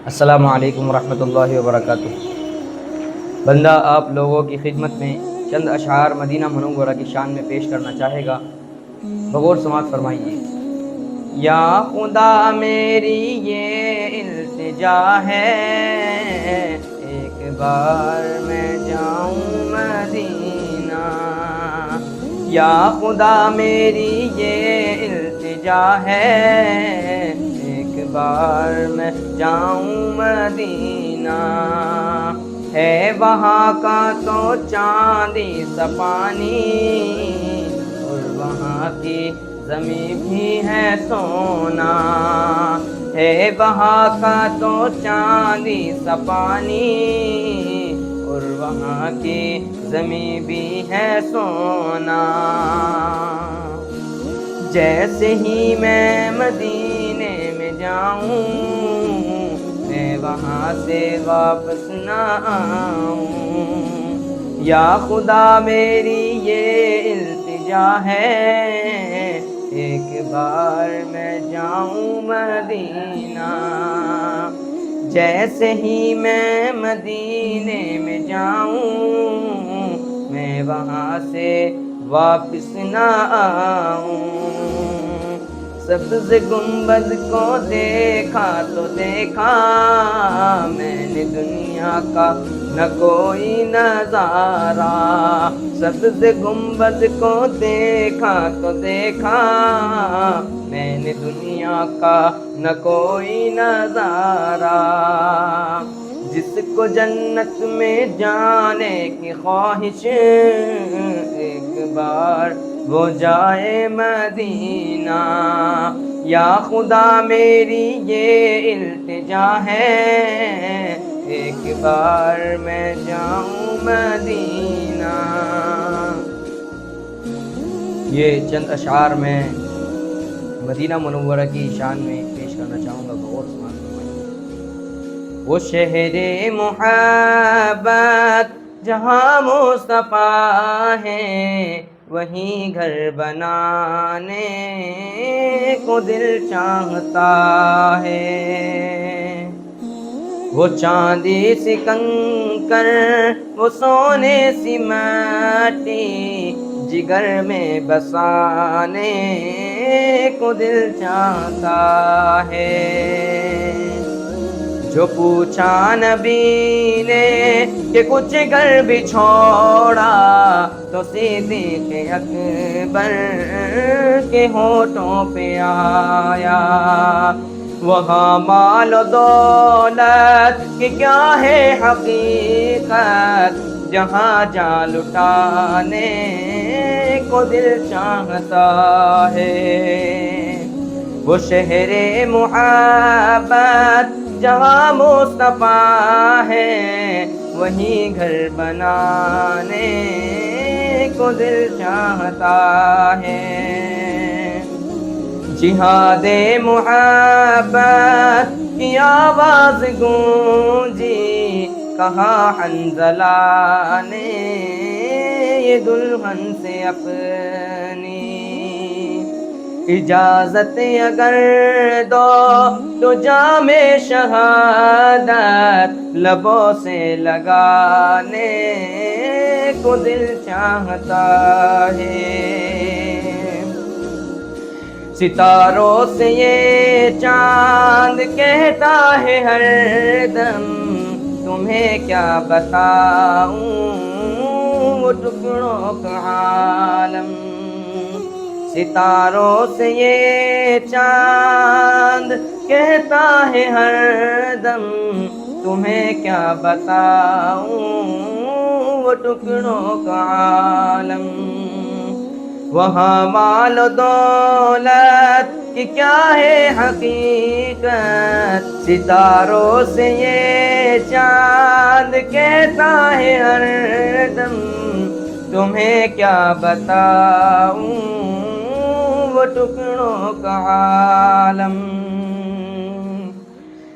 السلام علیکم ورحمۃ اللہ وبرکاتہ۔ بندہ آپ لوگوں کی خدمت میں چند اشعار مدینہ منورہ کی شان میں پیش کرنا چاہے گا، بغور سماعت فرمائیے۔ یا خدا میری یہ التجا ہے، ایک بار میں جاؤں مدینہ۔ یا خدا میری یہ التجا ہے، ایک بار میں جاؤں مدینہ۔ ہے وہاں کا تو چاندی سا پانی، اور وہاں کی زمین بھی ہے سونا۔ ہے وہاں کا تو چاندی سا پانی، اور وہاں کی زمین بھی ہے سونا۔ جیسے ہی میں مدینے میں جاؤں، میں وہاں سے واپس نہ آؤں۔ یا خدا میری یہ التجا ہے، ایک بار میں جاؤں مدینہ۔ جیسے ہی میں مدینے میں جاؤں، میں وہاں سے واپس نہ آؤں۔ سبز گنبد کو دیکھا تو دیکھا، میں نے دنیا کا نہ کوئی نظارہ۔ سبز گنبد کو دیکھا تو دیکھا، میں نے دنیا کا نہ کوئی نظارہ۔ جس کو جنت میں جانے کی خواہش، ایک بار وہ جائے مدینہ۔ یا خدا میری یہ التجا ہے، ایک بار میں جاؤں مدینہ۔ یہ چند اشعار میں مدینہ منورہ کی شان میں پیش کرنا چاہوں گا، بغور سماعت فرمائیے۔ وہ شہر محبت جہاں مصطفیٰ ہے، وہیں گھر بنانے کو دل چاہتا ہے۔ وہ چاندی سی کنکر، وہ سونے سی مٹی، جگر میں بسانے کو دل چاہتا ہے۔ جو پوچھا نبی نے کہ کچھ گھر بھی چھوڑا، تو صدیق اکبر کے ہونٹوں پہ آیا۔ وہاں مال و دولت کی کیا ہے حقیقت، جہاں جا لٹانے کو دل چاہتا ہے۔ وہ شہر محبت جہاں مصطفیٰ ہے، وہیں گھر بنانے کو دل چاہتا ہے۔ جہاد محبت کی آواز گونجی، کہا حنظلہ نے یہ دلہن سے اپنی۔ اجازت اگر دو تو جام شہادت لبوں سے لگانے کو دل چاہتا ہے۔ ستاروں سے یہ چاند کہتا ہے ہر دم، تمہیں کیا بتاؤں وہ ٹکڑوں کا عالم۔ ستاروں سے یہ چاند کہتا ہے ہر دم، تمہیں کیا بتاؤں وہ ٹکڑوں کا عالم۔ وہاں مال و دولت کی کیا ہے حقیقت، ستاروں سے یہ چاند کہتا ہے ہر دم، تمہیں کیا بتاؤں وہ ٹکڑوں کا عالم۔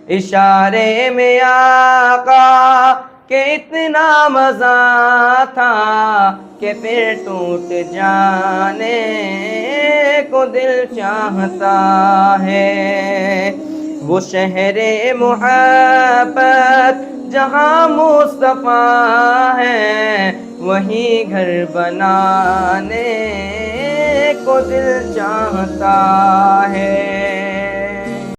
اشارے میں آقا کہ اتنا مزہ تھا کہ پھر ٹوٹ جانے کو دل چاہتا ہے۔ وہ شہر محبت جہاں مصطفیٰ ہے، وہیں گھر بنانے کو دل چاہتا ہے۔